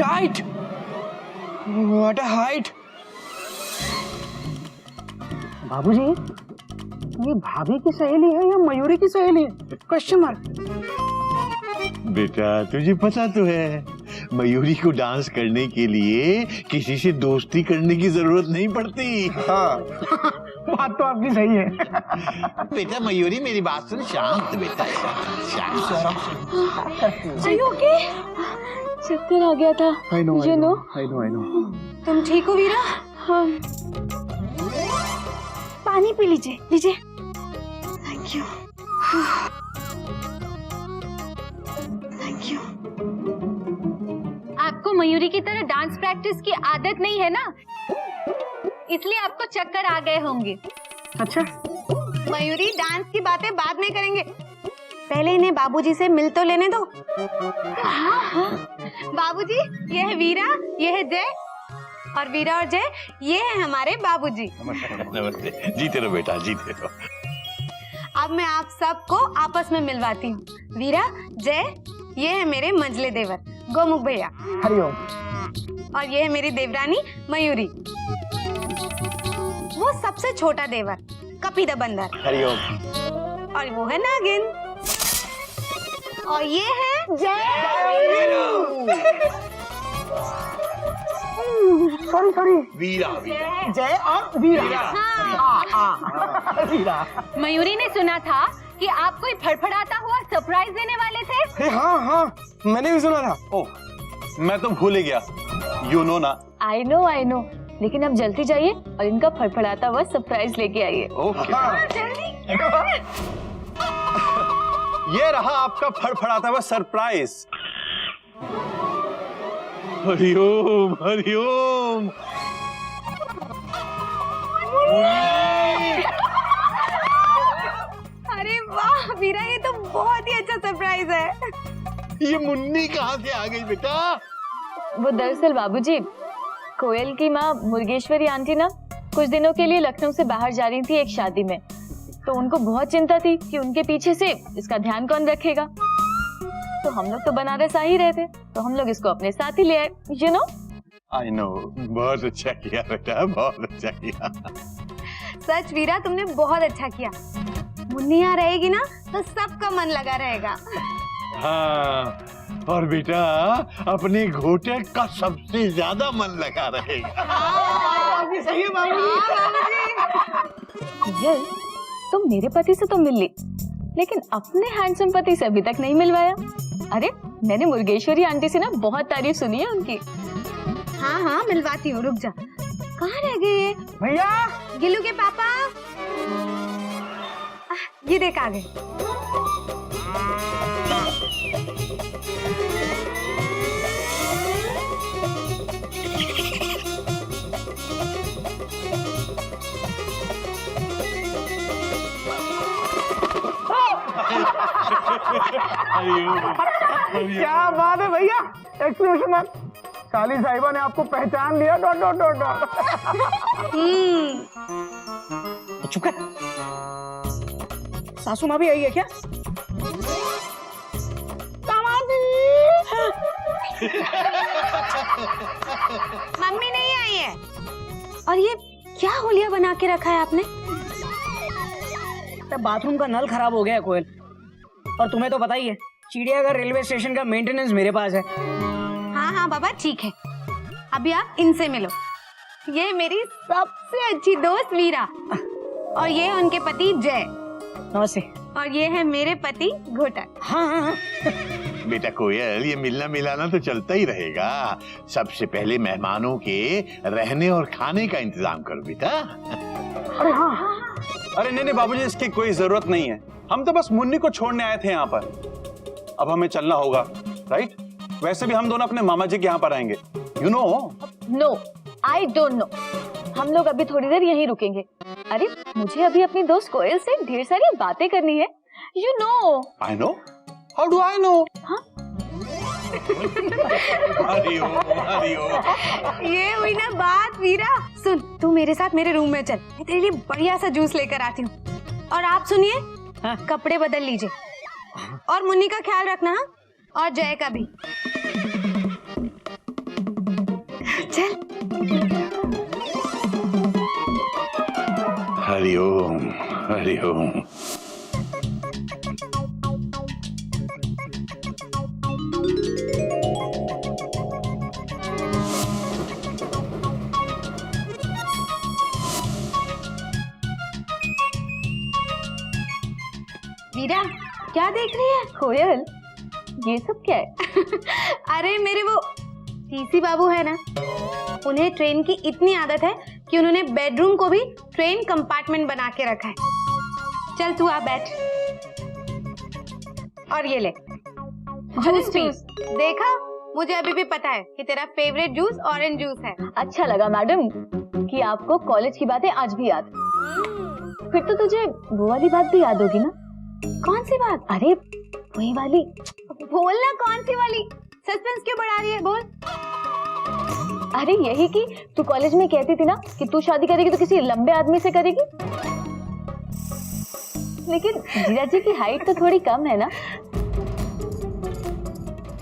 Tight, what a height. बाबूजी, ये भाभी की सहेली है या मयूरी की सहेली है? Question mark. बेटा तुझे पता तो है, मयूरी को डांस करने के लिए किसी से दोस्ती करने की जरूरत नहीं पड़ती। हाँ बात तो आपकी सही है। बेटा मयूरी मेरी बात सुन, शांत बेटा, शांत। चक्कर आ गया था। I know. तुम ठीक हो वीरा? हाँ। पानी पी लीजिए, लीजिए। Thank you. Thank you. आपको मयूरी की तरह डांस प्रैक्टिस की आदत नहीं है ना, इसलिए आपको चक्कर आ गए होंगे। अच्छा मयूरी, डांस की बातें बाद में करेंगे, पहले इन्हें बाबूजी से मिल तो लेने दो। बाबूजी, ये है वीरा, ये है जय, और वीरा और जय ये है हमारे बाबूजी। नमस्ते। जीते रहो बेटा, जीते रहो। अब मैं आप सबको आपस में मिलवाती हूँ। वीरा, जय, ये है मेरे मंझले देवर गोमुख भैया। हरिओम। और ये है मेरी देवरानी मयूरी। वो सबसे छोटा देवर कपी द बंदर। हरिओम। और वो है नागिन। और ये है जय। सॉरी वीरा। जय और वीरा। वीरा। मयूरी ने सुना था कि आप कोई फड़फड़ाता हुआ सरप्राइज देने वाले थे। हाँ मैंने भी सुना था। ओह, मैं तो भूल ही गया। यू नो ना। आई नो, लेकिन अब जल्दी जाइए और इनका फड़फड़ाता हुआ सरप्राइज लेके आइए। ओके। जल्दी। ये रहा आपका फड़फड़ाता हुआ सरप्राइज। हरिओम हरिओम। अरे वाह वीरा, ये तो बहुत ही अच्छा सरप्राइज है। ये मुन्नी कहाँ से आ गई बेटा? वो दरअसल बाबूजी, कोयल की माँ मुर्गेश्वरी आंटी ना कुछ दिनों के लिए लखनऊ से बाहर जा रही थी एक शादी में, तो उनको बहुत चिंता थी कि उनके पीछे से इसका ध्यान कौन रखेगा। तो हम लोग तो बनारस आ ही रहे थे, तो हम लोग इसको अपने साथ ही ले आए। You know. I no. बहुत अच्छा किया बेटा, बहुत अच्छा किया। सच वीरा, तुमने बहुत अच्छा किया। मुन्नी यहाँ रहेगी ना तो सबका मन लगा रहेगा। हाँ, और बेटा अपने घोटे का सबसे ज्यादा मन लगा रहेगा। आपकी सही है बाबूजी। ये तुम मेरे पति से तो मिल ली, लेकिन अपने हैंडसम पति से अभी तक नहीं मिलवाया। अरे मैंने मुर्गेश्वरी आंटी से ना बहुत तारीफ सुनी है उनकी। हाँ मिलवाती हूँ, रुक जा। कहाँ रह गए भैया? गिल्लू के पापा? ये देख आ गए। क्या बात है भैया, एक्सक्यूशन मत। काली साहिबा ने आपको पहचान लिया। Dot dot dot dot. चुप कर। सासू माँ भी आई है क्या? मम्मी नहीं आई है। और ये क्या होलिया बना के रखा है आपने? बाथरूम का नल खराब हो गया है कोयल, और तुम्हें तो पता ही है चिड़ियाघर रेलवे स्टेशन का मेंटेनेंस मेरे पास है। हाँ बाबा ठीक है, अभी आप इनसे मिलो। ये मेरी सबसे अच्छी दोस्त वीरा, और ये है उनके पति जय। नमस्ते। और ये है मेरे पति घोटक। हाँ। बेटा कोयल, ये मिलना मिलाना तो चलता ही रहेगा। सबसे पहले मेहमानों के रहने और खाने का इंतजाम करो बेटा। अरे हाँ। अरे नहीं बाबूजी, इसकी कोई जरूरत नहीं है। हम तो बस मुन्नी को छोड़ने आए थे यहाँ पर। अब हमें चलना होगा, राइट? वैसे भी हम दोनों अपने मामा जी के यहाँ पर आएंगे। You know. No, I don't know. हम लोग अभी थोड़ी देर यहीं रुकेंगे। अरे मुझे अभी अपनी दोस्त कोयल से ढेर सारी बातें करनी है। You know. I no. How do I know? ये हुई ना बात वीरा। सुन, तू मेरे साथ मेरे रूम में चल, मैं तेरे लिए बढ़िया सा जूस लेकर आती हूँ। और आप सुनिए, कपड़े बदल लीजिए और मुन्नी का ख्याल रखना। हाँ, और जय का भी। चल। हरिओम हरिओम। वीरा, क्या देख रही है? कोयल, ये सब क्या है? अरे मेरे वो टीसी बाबू है ना, उन्हें ट्रेन की इतनी आदत है कि उन्होंने बेडरूम को भी ट्रेन कंपार्टमेंट बना के रखा है। चल तू आ बैठ, और ये ले जूस पी। देखा, मुझे अभी भी पता है कि तेरा फेवरेट जूस ऑरेंज जूस है। अच्छा लगा मैडम कि आपको कॉलेज की बातें आज भी याद। फिर तो तुझे वो वाली बात भी याद होगी ना? कौन सी बात? अरे वही वाली। बोलना, कौन सी वाली? सस्पेंस क्यों बढ़ा रही है, बोल। अरे यही कि तू कॉलेज में कहती थी ना कि तू शादी करेगी तो किसी लंबे आदमी से करेगी। लेकिन जीजा जी की हाइट तो थोड़ी कम है ना?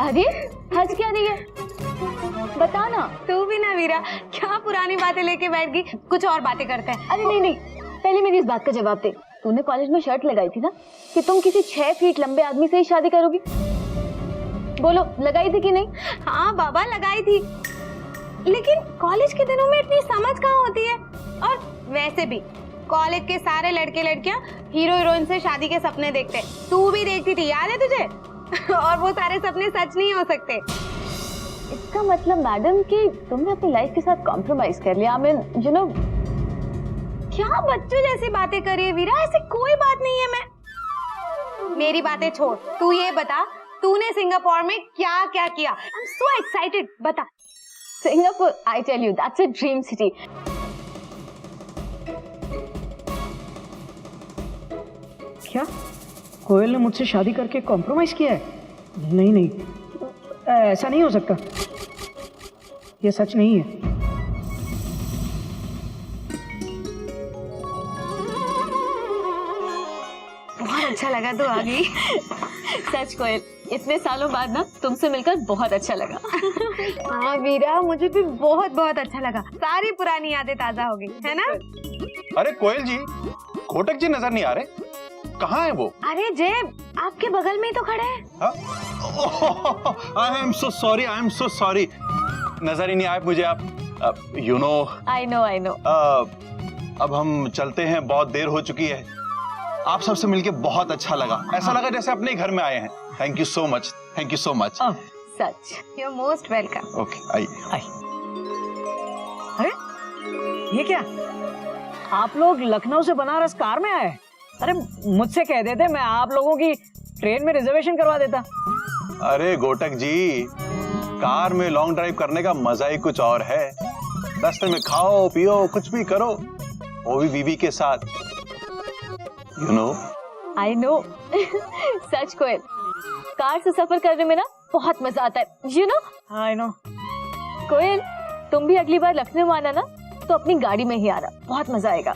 अरे हंस क्या रही है, बता ना। तू भी ना वीरा, क्या पुरानी बातें लेके बैठ गई। कुछ और बातें करते हैं। अरे नहीं नहीं, पहले मेरी इस बात का जवाब दे। तूने कॉलेज में शर्त लगाई थी ना कि तुम किसी 6 फीट लंबे आदमी से ही शादी करोगी। बोलो, लगाई थी कि नहीं? हाँ बाबा, लगाई थी, लेकिन कॉलेज के दिनों में इतनी समझ कहाँ होती है। और वैसे भी कॉलेज के सारे लड़के लड़कियां हीरो हीरोइन से शादी के सपने देखते हैं। तू भी देखती थी, याद है तुझे? और वो सारे सपने सच नहीं हो सकते। इसका मतलब मैडम कि तुमने अपनी लाइफ के साथ कॉम्प्रोमाइज कर लिया। I mean you know. क्या बच्चों जैसी बातें करी है वीरा, ऐसी कोई बात नहीं है। मैं मेरी बातें छोड़, तू ये बता, तूने सिंगापुर में क्या क्या किया? आई एम सो एक्साइटेड, बता। Singapore, I tell you, that's a dream city. क्या कोयल ने मुझसे शादी करके कॉम्प्रोमाइज किया है? नहीं नहीं, ऐसा नहीं हो सकता, ये सच नहीं है। बहुत अच्छा लगा तू आ गई। सच कोयल, इतने सालों बाद ना तुमसे मिलकर बहुत अच्छा लगा। हाँ वीरा, मुझे भी बहुत बहुत अच्छा लगा। सारी पुरानी यादें ताजा हो गई, है ना? अरे कोयल जी, घोटक जी नजर नहीं आ रहे, कहाँ है वो? अरे जेब, आपके बगल में ही तो खड़े हैं। आई am so sorry, I am so sorry, नजर ही नहीं आए मुझे आप। You know, I no I no. अब हम चलते हैं, बहुत देर हो चुकी है। आप सबसे मिलके बहुत अच्छा लगा, ऐसा लगा जैसे अपने घर में आए हैं। Thank you so much, thank you so much. सच। You are most welcome. Okay, आइए। अरे ये क्या, आप लोग लखनऊ से बनारस कार में आए? अरे मुझसे कह देते, मैं आप लोगों की ट्रेन में रिजर्वेशन करवा देता। अरे घोटक जी, कार में लॉन्ग ड्राइव करने का मजा ही कुछ और है। रास्ते में खाओ पियो, कुछ भी करो, वो भी बीवी के साथ। You know, I know. सच कोयल, कार से सफर करने में ना बहुत मजा आता है, you know. I know. Koyal, तुम भी अगली बार लखनऊ आना ना तो अपनी गाड़ी में ही आना, बहुत मजा आएगा।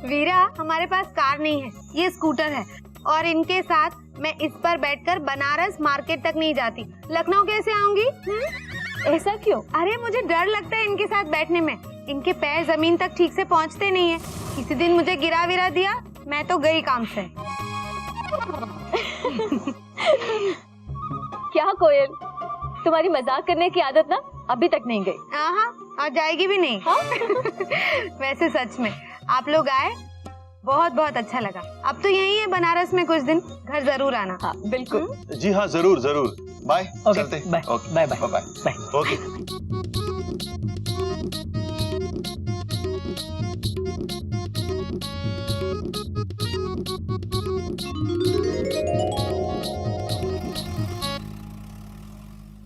वीरा, हमारे पास कार नहीं है, ये स्कूटर है, और इनके साथ मैं इस पर बैठकर बनारस मार्केट तक नहीं जाती। लखनऊ कैसे आऊंगी? ऐसा क्यों? अरे मुझे डर लगता है इनके साथ बैठने में। इनके पैर जमीन तक ठीक से पहुंचते नहीं है। किसी दिन मुझे गिरा विरा दिया, मैं तो गई काम से। क्या कोयल, तुम्हारी मजाक करने की आदत ना अभी तक नहीं गई। हाँ, और जाएगी भी नहीं। हाँ? वैसे सच में आप लोग आए, बहुत बहुत अच्छा लगा। अब तो यही है बनारस में कुछ दिन, घर जरूर आना। हाँ बिल्कुल। जी हाँ, जरूर जरूर। बाय, ओके, चलते। Bye bye bye bye bye. Okay.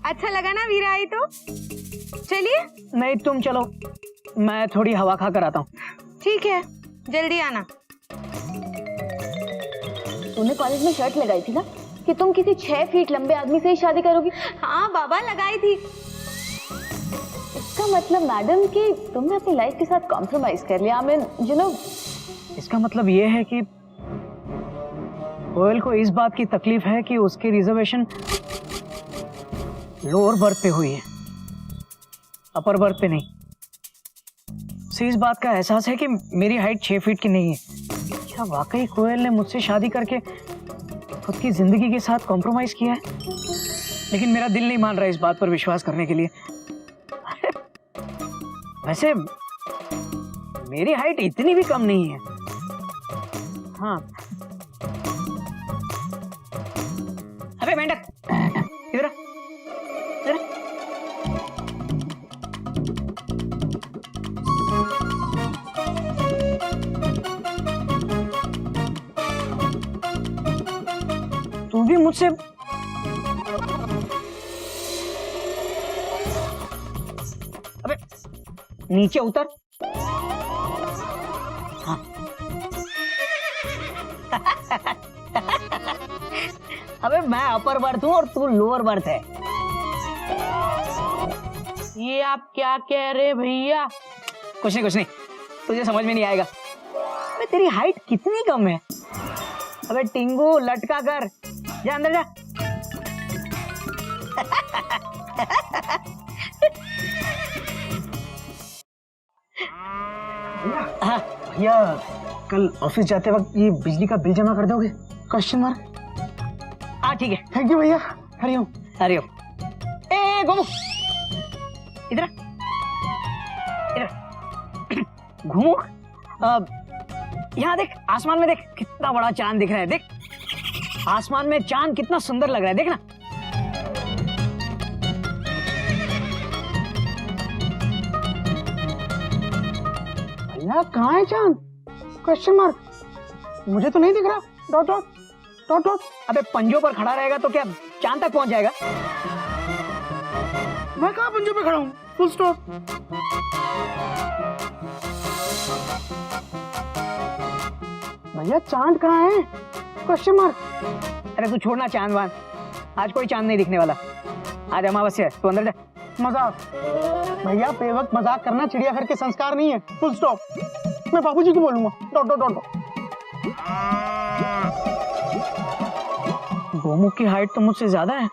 अच्छा लगा ना वीरा आई तो? चलिए। नहीं तुम चलो, मैं थोड़ी हवा खा कर आता हूँ। ठीक है, जल्दी आना। तूने कॉलेज में शर्त लगाई थी ना कि तुम किसी 6 फीट लंबे आदमी से ही शादी करोगी। हाँ बाबा, लगाई थी। इसका मतलब मैडम कि तुमने अपनी लाइफ के साथ कॉम्प्रोमाइज कर लिया। I mean you know. इसका मतलब ये है कि कोयल को इस बात की तकलीफ है कि उसकी रिजर्वेशन लोअर बर्थ पे हुई है। अपर बर्थ पे नहीं। उसे इस बात का एहसास है कि मेरी हाइट 6 फीट की नहीं है। क्या वाकई कोयल ने मुझसे शादी करके खुद की जिंदगी के साथ कॉम्प्रोमाइज किया है? लेकिन मेरा दिल नहीं मान रहा इस बात पर विश्वास करने के लिए। वैसे मेरी हाइट इतनी भी कम नहीं है। हाँ, अबे मेंढक इधर आ, इधर आ। तू भी मुझसे अबे नीचे उतर। हाँ। अबे मैं अपर बर्थ हूँ और तू लोअर बर्थ है। ये आप क्या कह रहे भैया? कुछ नहीं, तुझे समझ में नहीं आएगा। अबे तेरी हाइट कितनी कम है। अबे टिंगू लटका कर, जा अंदर जा। हाँ भैया, कल ऑफिस जाते वक्त ये बिजली का बिल जमा कर दोगे? Question mark. हाँ ठीक है, थैंक यू भैया। हरिओम। हरिओम। ए गोमू, इधर इधर घूमो। यहाँ देख, आसमान में देख कितना बड़ा चांद दिख रहा है। देख आसमान में चांद कितना सुंदर लग रहा है, देखना। भैया कहाँ है चांद? Question mark. मुझे तो नहीं दिख रहा। Dot dot dot dot. अबे पंजों पर खड़ा रहेगा तो क्या चांद तक पहुंच जाएगा? मैं कहाँ पंजों पे खड़ा हूँ? Full stop. भैया चांद कहाँ है? Question mark. अरे तू छोड़ना चांद वांद, आज कोई चांद नहीं दिखने वाला। आज अमावस्या है, तू अंदर जा। मजाक भैया, बेवक्त मजाक करना चिड़ियाघर के संस्कार नहीं है। Full stop. मैं बाबूजी को बोलूंगा। Dot dot dot. गोमू की हाइट तो मुझसे ज्यादा है।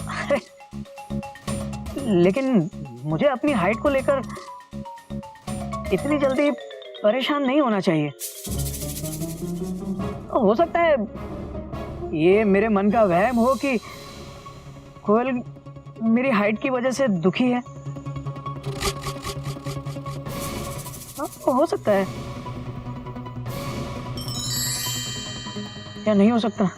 अरे, लेकिन मुझे अपनी हाइट को लेकर इतनी जल्दी परेशान नहीं होना चाहिए। हो सकता है ये मेरे मन का वहम हो कि कोयल मेरी हाइट की वजह से दुखी है। हो सकता है या नहीं हो सकता।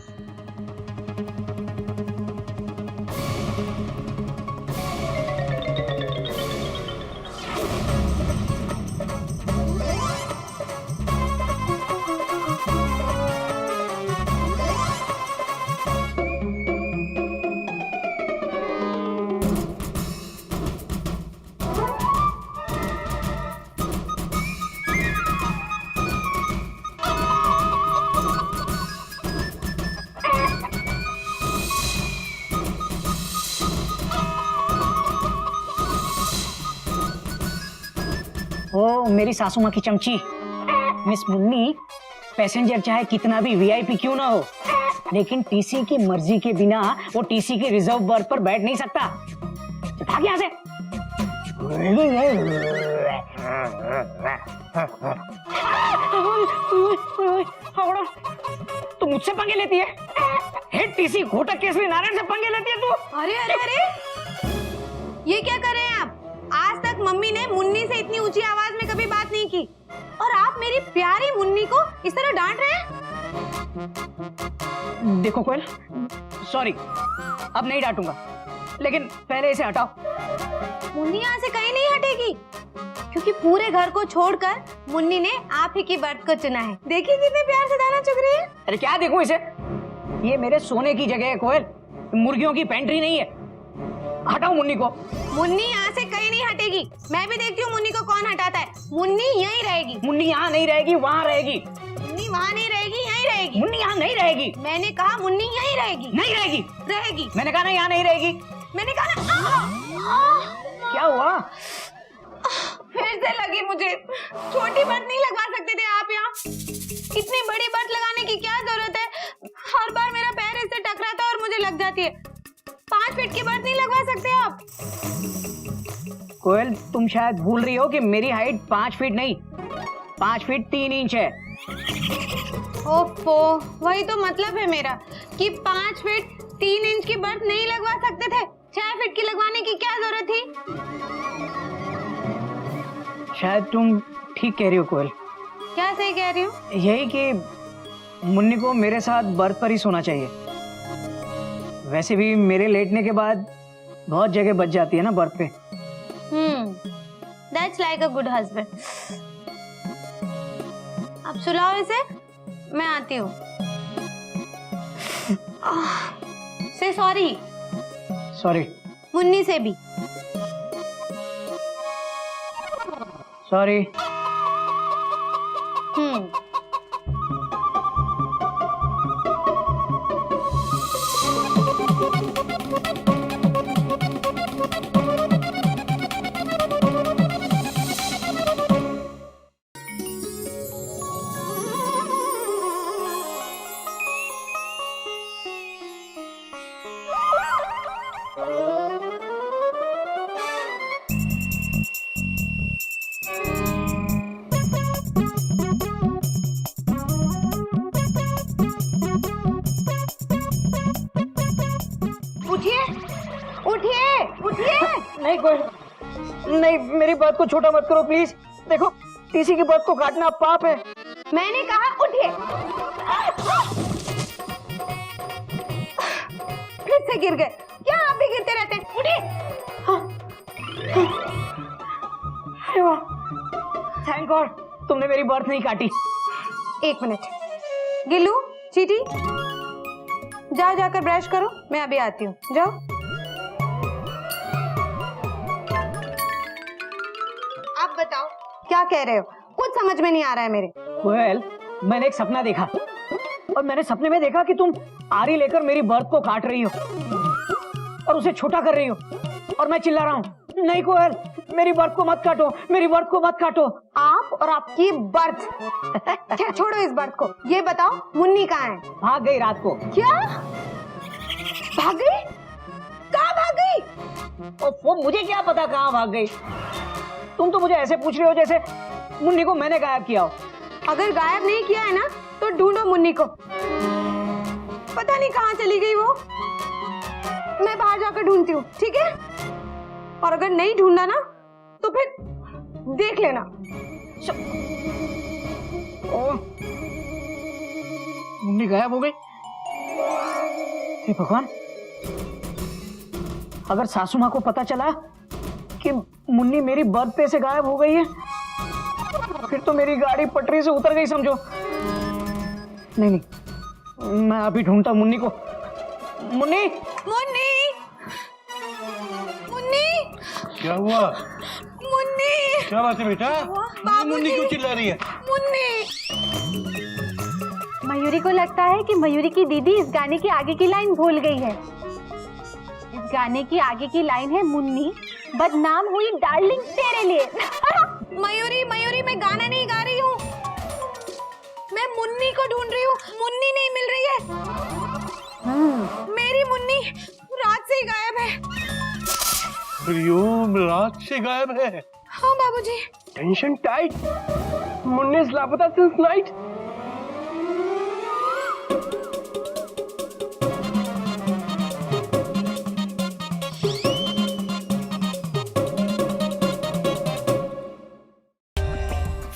ओ मेरी सासू माँ की चमची, मिस मुन्नी, पैसेंजर चाहे कितना भी वीआईपी क्यों ना हो, लेकिन टीसी की मर्जी के बिना वो टीसी के रिजर्व बर्थ पर बैठ नहीं सकता। भाग यहाँ से। तू मुझसे पंगे लेती है? हेड टीसी घोटक केसरी नारायण से पंगे लेती है तू? अरे अरे अरे, ये क्या कर रहे हैं आप? आज तक मम्मी ने मुन्नी से इतनी ऊंची आवाज में कभी बात नहीं की, और आप मेरी प्यारी मुन्नी को इस तरह डांट रहे हैं। देखो कोयल, सॉरी, अब नहीं डांटूंगा, लेकिन पहले इसे हटाओ। मुन्नी यहाँ से कहीं नहीं हटेगी, क्योंकि पूरे घर को छोड़कर मुन्नी ने आप ही की बर्थ को चुना है। देखिए कितने प्यार से दाना चुग रही है। अरे क्या देखूं इसे? ये मेरे सोने की जगह है कोयल, मुर्गियों की पेंट्री नहीं है। हटाओ मुन्नी को। मुन्नी यहाँ से कहीं नहीं हटेगी। मैं भी देखती हूँ मुन्नी को कौन हटाता है। मुन्नी यहीं रहेगी। मुन्नी यहाँ नहीं रहेगी, वहाँ रहेगी। मुन्नी वहाँ नहीं रहेगी, यहीं रहेगी। मुन्नी यहाँ नहीं रहेगी। मैंने कहा मुन्नी यहीं रहेगी। नहीं रहेगी। रहेगी। मैंने कहा ना यहाँ नहीं रहेगी। मैंने कहा ना। क्या हुआ? फिर से लगी मुझे। छोटी बर्थ नहीं लगवा सकते थे आप यहाँ? इतनी बड़ी बर्थ लगाने की क्या जरूरत है? हर बार मेरा पैर इससे टकराता और मुझे लग जाती है। 5 फीट की बर्थ नहीं लगवा सकते आप? कोयल, तुम शायद भूल रही हो कि मेरी हाइट 5 फीट नहीं 5 फीट 3 इंच है। ओफो, वही तो मतलब है मेरा कि 5 फीट 3 इंच की बर्थ नहीं लगवा सकते थे। 6 फीट की लगवाने की क्या जरूरत थी? शायद तुम ठीक कह रही हो कोयल। क्या सही कह रही हूँ? यही कि मुन्नी को मेरे साथ बर्थ पर ही सोना चाहिए। वैसे भी मेरे लेटने के बाद बहुत जगह बच जाती है ना बर्थ पे। That's like a good husband. अब सुलाओ इसे, मैं आती हूँ। से सॉरी। सॉरी। मुन्नी से भी सॉरी। उठिए उठिए उठिए। नहीं कोयल, नहीं, मेरी बात को छोटा मत करो प्लीज। देखो, किसी की बात को काटना पाप है। मैंने कहा उठिए। फिर से गिर गए क्या? आप भी गिरते रहते हैं। उठिए। थैंक गॉड तुमने मेरी बर्थ नहीं काटी। 1 मिनट। गिल्लू, चीटी, जाओ जाकर ब्रश करो, मैं अभी आती हूँ। जाओ। आप बताओ क्या कह रहे हो? कुछ समझ में नहीं आ रहा है मेरे। कोयल, मैंने एक सपना देखा और मैंने सपने में देखा कि तुम आरी लेकर मेरी बर्थ को काट रही हो और उसे छोटा कर रही हो और मैं चिल्ला रहा हूँ, नहीं कोयल, मेरी बर्थ को मत काटो, मेरी बर्थ को मत काटो। आप और आपकी बर्थ। छोड़ो इस बर्थ को। ये बताओ मुन्नी कहाँ है? भाग गई रात को। क्या भाग गई? कहाँ भाग गई? वो मुझे क्या पता कहाँ भाग गई। तुम तो मुझे ऐसे पूछ रहे हो जैसे मुन्नी को मैंने गायब किया हो। अगर गायब नहीं किया है ना तो ढूंढो मुन्नी को। पता नहीं कहाँ चली गई वो। मैं बाहर जाकर ढूंढती हूँ, ठीक है? और अगर नहीं ढूंढा ना तो फिर देख लेना। मुन्नी गायब हो गई। हे भगवान, अगर सासू माँ को पता चला कि मुन्नी मेरी बर्थ पे से गायब हो गई है फिर तो मेरी गाड़ी पटरी से उतर गई समझो। नहीं नहीं, मैं अभी ढूंढता मुन्नी को। मुन्नी, मुन्नी, मुन्नी, क्या हुआ? मुन्नी, क्या बात है बेटा? मुन्नी क्यों चिल्ला रही है? मुन्नी। मयूरी को लगता है कि मयूरी की दीदी इस गाने की आगे की लाइन भूल गई है। इस गाने की आगे की लाइन है, मुन्नी बदनाम हुई डार्लिंग तेरे लिए। मयूरी, मयूरी, मैं गाना नहीं गा रही हूँ, मैं मुन्नी को ढूंढ रही हूँ। मुन्नी नहीं मिल रही है। मेरी मुन्नी रात से ही गायब है। हरिओम, रात से गायब है? हाँ बाबूजी। Tension tight. मुन्नी इज लापता since night.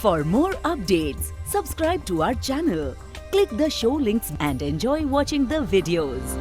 For more updates, subscribe to our channel, click the show links and enjoy watching the videos.